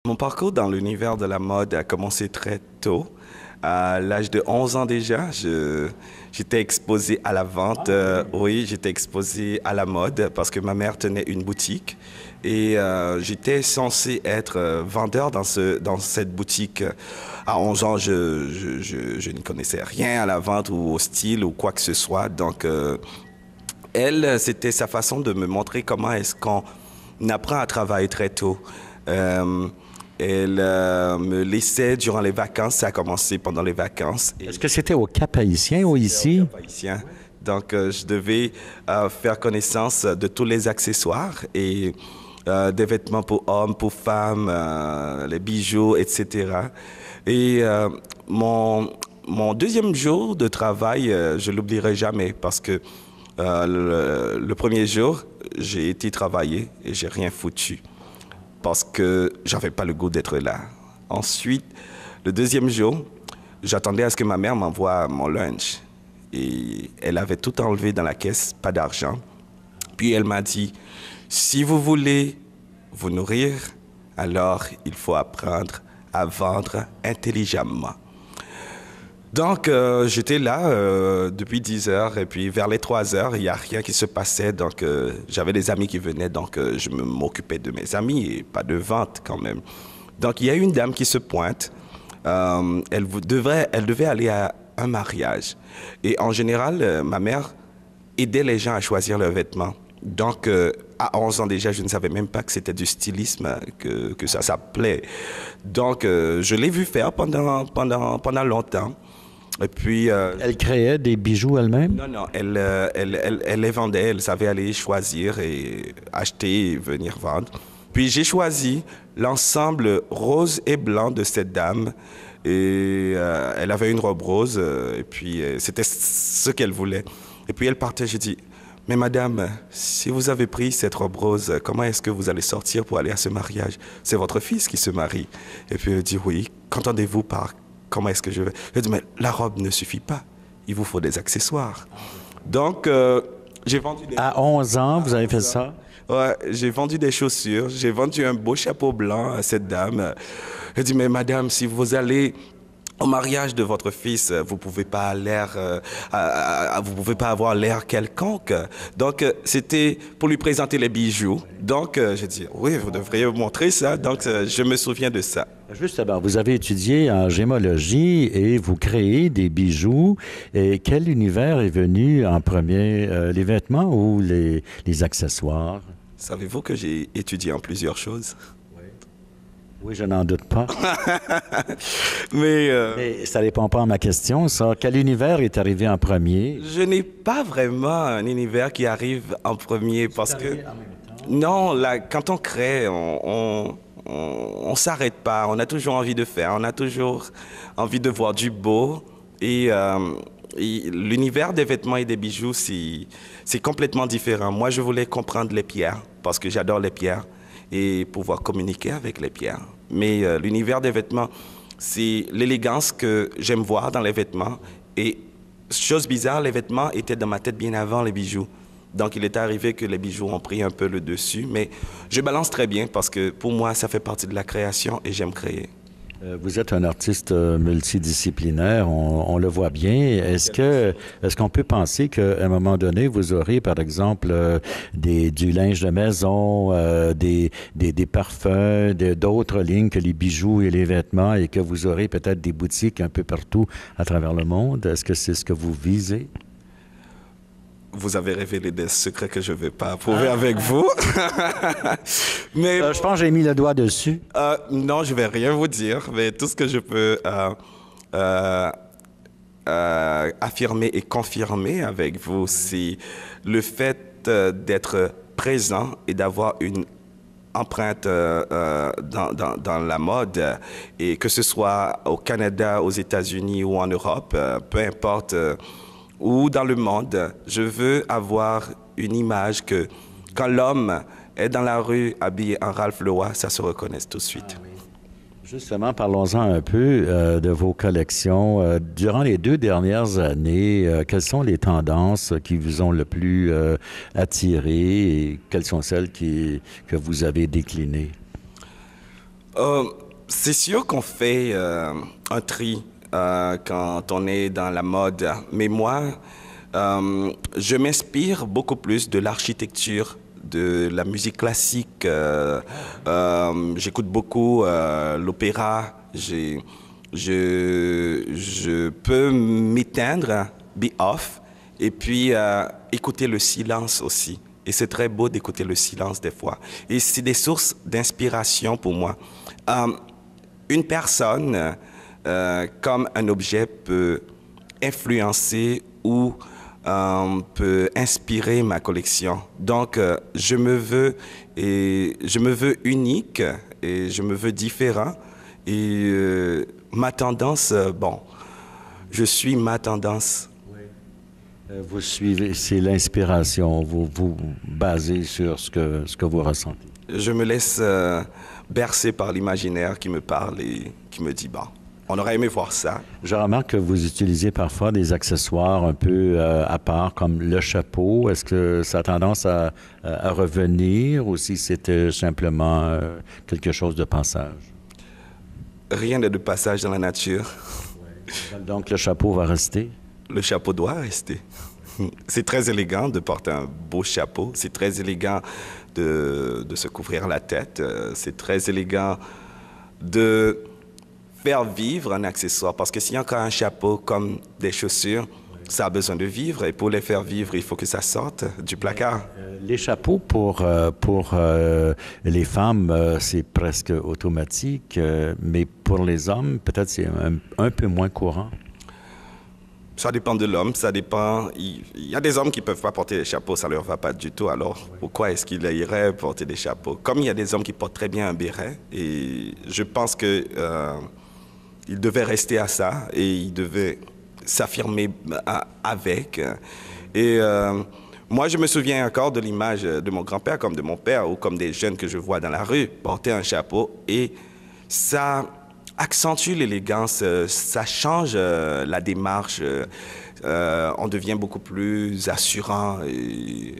Mon parcours dans l'univers de la mode a commencé très tôt. À l'âge de 11 ans déjà, j'étais exposé à la vente. Oui, j'étais exposé à la mode parce que ma mère tenait une boutique et j'étais censé être vendeur dans cette boutique. À 11 ans, je ne connaissais rien à la vente ou au style ou quoi que ce soit. Donc, elle, c'était sa façon de me montrer comment est-ce qu'on apprend à travailler très tôt. Euh, Elle me laissait durant les vacances. Ça a commencé pendant les vacances. Est-ce que c'était au Cap-Haïtien ou ici? Haïtien. Donc, je devais faire connaissance de tous les accessoires et des vêtements pour hommes, pour femmes, les bijoux, etc. Et mon deuxième jour de travail, je l'oublierai jamais parce que le premier jour, j'ai été travailler et j'ai rien foutu parce que j'avais pas le goût d'être là. Ensuite, le deuxième jour, j'attendais à ce que ma mère m'envoie mon lunch. Et elle avait tout enlevé dans la caisse, pas d'argent. Puis elle m'a dit, si vous voulez vous nourrir, alors il faut apprendre à vendre intelligemment. Donc, j'étais là depuis 10 heures et puis vers les 3 heures, il n'y a rien qui se passait. Donc, j'avais des amis qui venaient, donc je m'occupais de mes amis et pas de vente quand même. Donc, il y a une dame qui se pointe. Elle devait aller à un mariage. Et en général, ma mère aidait les gens à choisir leurs vêtements. Donc, à 11 ans déjà, je ne savais même pas que c'était du stylisme, que ça s'appelait. Donc, je l'ai vu faire pendant longtemps. Et puis, Elle créait des bijoux elle-même? non, non, elle les vendait, elle savait aller choisir et acheter et venir vendre. Puis j'ai choisi l'ensemble rose et blanc de cette dame. Et elle avait une robe rose, et puis c'était ce qu'elle voulait. Et puis elle partait, j'ai dit, mais madame, si vous avez pris cette robe rose, comment est-ce que vous allez sortir pour aller à ce mariage? C'est votre fils qui se marie. Et puis elle dit, oui, qu'entendez-vous par comment est-ce que je vais? Je dis, mais la robe ne suffit pas. Il vous faut des accessoires. Donc, j'ai vendu des... À 11 ans, vous avez fait ça? Ouais, j'ai vendu des chaussures. J'ai vendu un beau chapeau blanc à cette dame. Je dis, mais madame, si vous allez au mariage de votre fils, vous pouvez pas vous pouvez pas avoir l'air quelconque. Donc, c'était pour lui présenter les bijoux. Donc, j'ai dit, oui, vous devriez vous montrer ça. Donc, je me souviens de ça. Justement, vous avez étudié en gémologie et vous créez des bijoux. Et quel univers est venu en premier, les vêtements ou les accessoires? Savez-vous que j'ai étudié en plusieurs choses? Oui, je n'en doute pas. Mais Mais ça ne répond pas à ma question, ça. Quel univers est arrivé en premier? je n'ai pas vraiment un univers qui arrive en premier parce que non, là, quand on crée, on s'arrête pas. On a toujours envie de faire. On a toujours envie de voir du beau. Et l'univers des vêtements et des bijoux, c'est complètement différent. Moi, je voulais comprendre les pierres parce que j'adore les pierres et pouvoir communiquer avec les pierres. Mais l'univers des vêtements, c'est l'élégance que j'aime voir dans les vêtements. Et chose bizarre, les vêtements étaient dans ma tête bien avant les bijoux. Donc, il est arrivé que les bijoux ont pris un peu le dessus. Mais je balance très bien parce que pour moi, ça fait partie de la création et j'aime créer. Vous êtes un artiste multidisciplinaire, on le voit bien. Est-ce qu'on peut penser qu'à un moment donné, vous aurez, par exemple, du linge de maison, des parfums, d'autres lignes que les bijoux et les vêtements, et que vous aurez peut-être des boutiques un peu partout à travers le monde? Est-ce que c'est ce que vous visez? Vous avez révélé des secrets que je ne vais pas prouver avec vous. Mais Je pense que j'ai mis le doigt dessus. non, je ne vais rien vous dire. Mais tout ce que je peux affirmer et confirmer avec vous, c'est le fait d'être présent et d'avoir une empreinte dans la mode, et que ce soit au Canada, aux États-Unis ou en Europe, peu importe, ou dans le monde, je veux avoir une image que quand l'homme est dans la rue habillé en Ralph Lauren, ça se reconnaisse tout de suite. Justement, parlons-en un peu de vos collections. Durant les 2 dernières années, quelles sont les tendances qui vous ont le plus attiré et quelles sont celles que vous avez déclinées? Euh, c'est sûr qu'on fait un tri quand on est dans la mode, mais moi, je m'inspire beaucoup plus de l'architecture, de la musique classique. J'écoute beaucoup l'opéra. Je peux m'éteindre, be off, et puis écouter le silence aussi. Et c'est très beau d'écouter le silence des fois. Et c'est des sources d'inspiration pour moi. Une personne, comme un objet, peut influencer ou peut inspirer ma collection. Donc, je me veux unique et je me veux différent. Et ma tendance, bon, je suis ma tendance. Vous suivez, c'est l'inspiration, vous vous basez sur ce que vous ressentez. Je me laisse bercer par l'imaginaire qui me parle et qui me dit, bon, on aurait aimé voir ça. Je remarque que vous utilisez parfois des accessoires un peu à part, comme le chapeau. Est-ce que ça a tendance à revenir ou si c'était simplement quelque chose de passage? Rien n'est de passage dans la nature. Donc le chapeau va rester? Le chapeau doit rester. C'est très élégant de porter un beau chapeau. C'est très élégant de se couvrir la tête. C'est très élégant de faire vivre un accessoire. Parce que s'il y a encore un chapeau comme des chaussures, ça a besoin de vivre. Et pour les faire vivre, il faut que ça sorte du placard. Les chapeaux pour les femmes, c'est presque automatique. Mais pour les hommes, peut-être c'est un peu moins courant. Ça dépend de l'homme, ça dépend. Il y a des hommes qui ne peuvent pas porter des chapeaux, ça ne leur va pas du tout. Alors, pourquoi est-ce qu'ils iraient porter des chapeaux? Comme il y a des hommes qui portent très bien un béret, et je pense qu'ils devaient rester à ça, et ils devaient s'affirmer avec. Et moi, je me souviens encore de l'image de mon grand-père, comme de mon père, ou comme des jeunes que je vois dans la rue porter un chapeau, et ça accentue l'élégance, ça change la démarche, on devient beaucoup plus assurant. Et,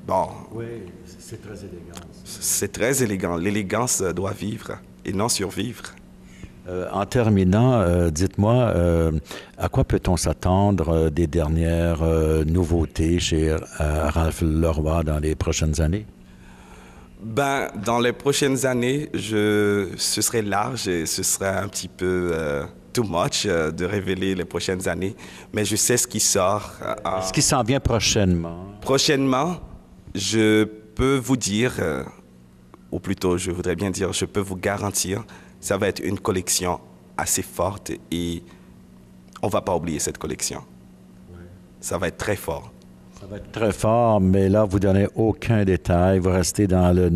bon. Oui, c'est très élégant. C'est très élégant. L'élégance doit vivre et non survivre. En terminant, dites-moi, à quoi peut-on s'attendre des dernières nouveautés chez Ralph Leroy dans les prochaines années? Ben, dans les prochaines années, ce serait large et ce serait un petit peu too much de révéler les prochaines années. Mais je sais ce qui sort. Ce qui s'en vient prochainement? Prochainement, je peux vous dire, ou plutôt je voudrais bien dire, je peux vous garantir, ça va être une collection assez forte et on ne va pas oublier cette collection. Ouais. Ça va être très fort. Ça va être très fort, mais là, vous ne donnez aucun détail. Vous restez dans le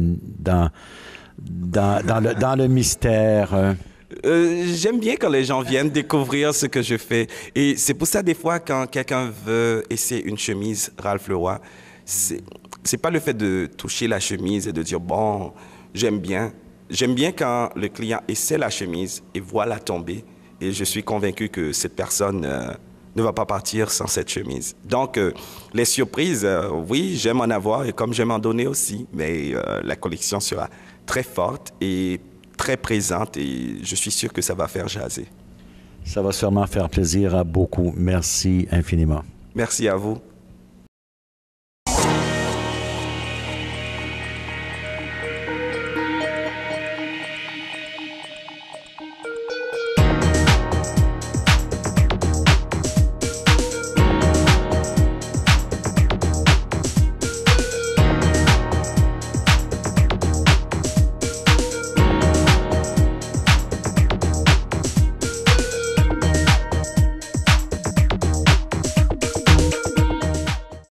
mystère. J'aime bien quand les gens viennent découvrir ce que je fais. Et c'est pour ça, des fois, quand quelqu'un veut essayer une chemise Ralph Leroy, c'est pas le fait de toucher la chemise et de dire, bon, j'aime bien. J'aime bien quand le client essaie la chemise et voit la tomber. Et je suis convaincu que cette personne ne va pas partir sans cette chemise. Donc, les surprises, oui, j'aime en avoir et comme j'aime en donner aussi. Mais la collection sera très forte et très présente et je suis sûr que ça va faire jaser. Ça va sûrement faire plaisir à beaucoup. Merci infiniment. Merci à vous.